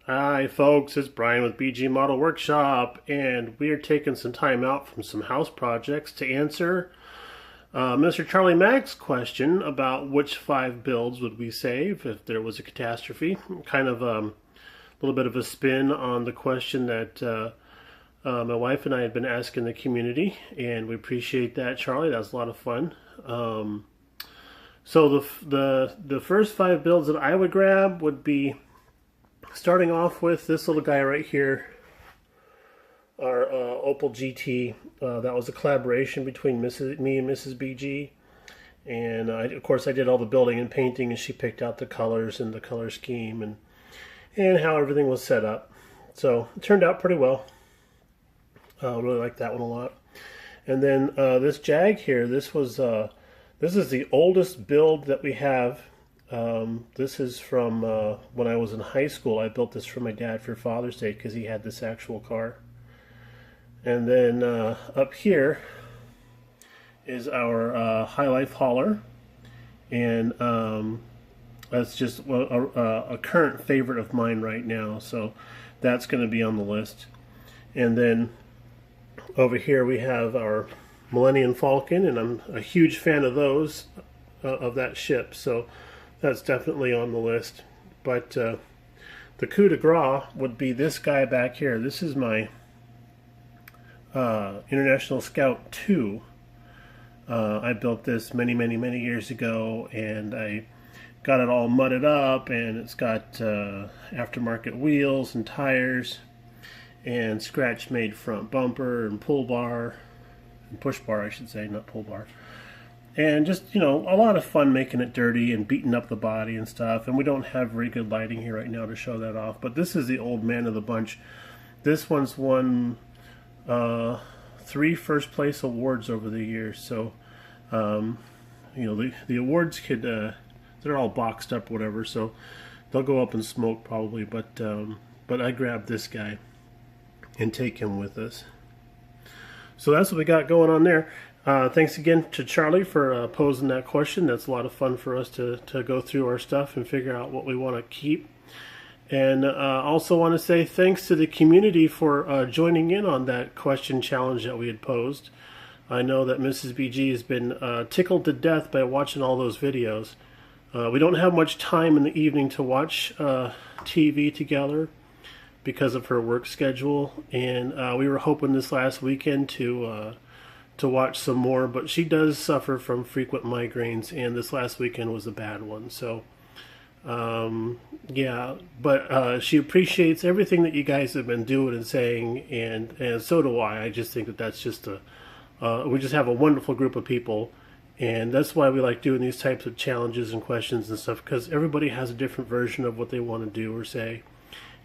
Hi folks, it's Brian with BG Model Workshop, and we are taking some time out from some house projects to answer Mr. Charlie Mack's question about which 5 builds would we save if there was a catastrophe. Kind of a little bit of a spin on the question that my wife and I had been asking the community, and we appreciate that, Charlie. That was a lot of fun. So the first 5 builds that I would grab would be, starting off with this little guy right here, our Opel GT. That was a collaboration between me and Mrs. BG. And of course I did all the building and painting, and she picked out the colors and the color scheme and how everything was set up. So it turned out pretty well. Really like that one a lot. And then this Jag here, this is the oldest build that we have. This is from when I was in high school. I built this for my dad for Father's Day because he had this actual car. And then up here is our High Life hauler, and that's just a current favorite of mine right now, so that's going to be on the list. And then over here we have our Millennium Falcon, and I'm a huge fan of those, of that ship, so that's definitely on the list. But the coup de grace would be this guy back here. This is my International Scout 2. I built this many years ago, and I got it all mudded up, and it's got aftermarket wheels and tires and scratch made front bumper and pull bar and push bar, I should say, not pull bar. And just, a lot of fun making it dirty and beating up the body and stuff. And we don't have very good lighting here right now to show that off. But this is the old man of the bunch. This one's won 3 first place awards over the years. So, the awards could, they're all boxed up, whatever. So they'll go up in smoke probably. But I grabbed this guy and take him with us. So that's what we got going on there. Thanks again to Charlie for posing that question. That's a lot of fun for us to go through our stuff and figure out what we want to keep. And also want to say thanks to the community for joining in on that question challenge that we had posed. I know that Mrs. BG has been tickled to death by watching all those videos. We don't have much time in the evening to watch TV together because of her work schedule, and we were hoping this last weekend to watch some more, but she does suffer from frequent migraines, and this last weekend was a bad one. So yeah, but she appreciates everything that you guys have been doing and saying, and so do I. I just think that that's just we just have a wonderful group of people, and that's why we like doing these types of challenges and questions and stuff, because everybody has a different version of what they want to do or say,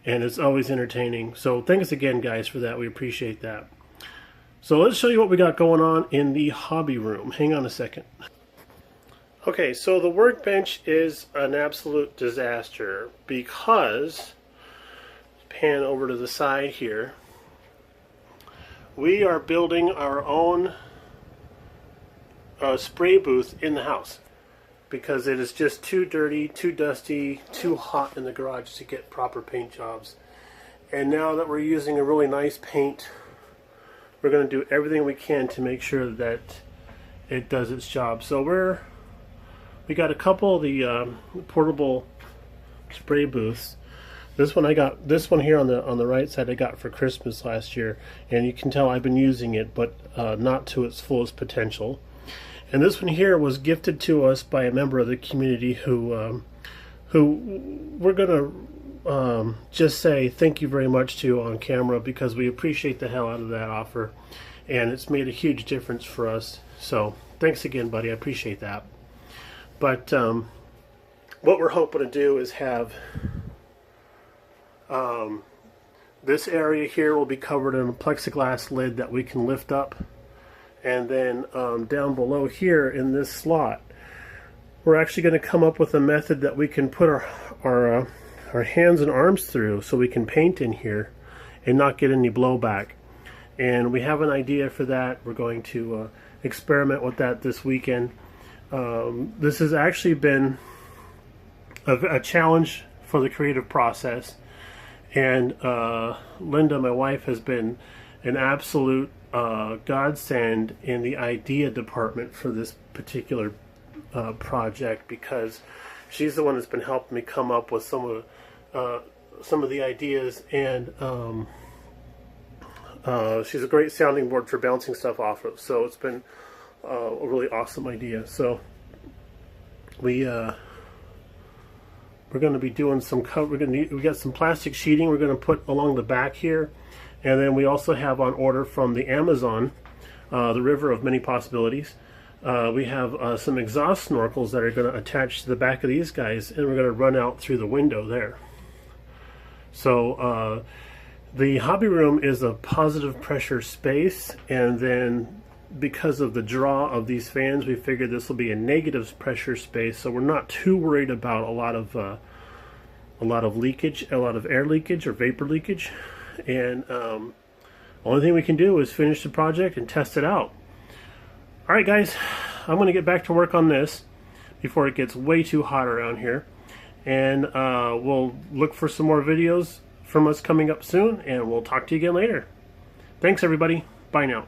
and it's always entertaining. So thanks again, guys, for that. We appreciate that. So let's show you what we got going on in the hobby room. Hang on a second. Okay, so the workbench is an absolute disaster because, pan over to the side here, we are building our own spray booth in the house because it is just too dirty, too dusty, too hot in the garage to get proper paint jobs. And now that we're using a really nice paint, we're going to do everything we can to make sure that it does its job. So we got a couple of the portable spray booths. This one here on the right side I got for Christmas last year, and you can tell I've been using it, but not to its fullest potential. And this one here was gifted to us by a member of the community who we're going to just say thank you very much to on camera, because we appreciate the hell out of that offer, and it's made a huge difference for us. So thanks again, buddy. I appreciate that. But what we're hoping to do is have this area here will be covered in a plexiglass lid that we can lift up, and then down below here in this slot, we're actually going to come up with a method that we can put our hands and arms through, so we can paint in here and not get any blowback. And we have an idea for that. We're going to experiment with that this weekend. This has actually been a challenge for the creative process, And Linda, my wife, has been an absolute godsend in the idea department for this particular project, because she's the one that's been helping me come up with some of the ideas, and she's a great sounding board for bouncing stuff off of. So it's been a really awesome idea. So we're going to be doing some cover. We got some plastic sheeting we're going to put along the back here, and then we also have on order from the Amazon, the River of Many Possibilities. We have some exhaust snorkels that are going to attach to the back of these guys, and we're going to run out through the window there. So the hobby room is a positive pressure space, and then because of the draw of these fans, we figured this will be a negative pressure space, so we're not too worried about a lot of leakage, a lot of air leakage or vapor leakage. And only thing we can do is finish the project and test it out. All right, guys, I'm going to get back to work on this before it gets way too hot around here, and we'll look for some more videos from us coming up soon, and we'll talk to you again later. Thanks, everybody. Bye now.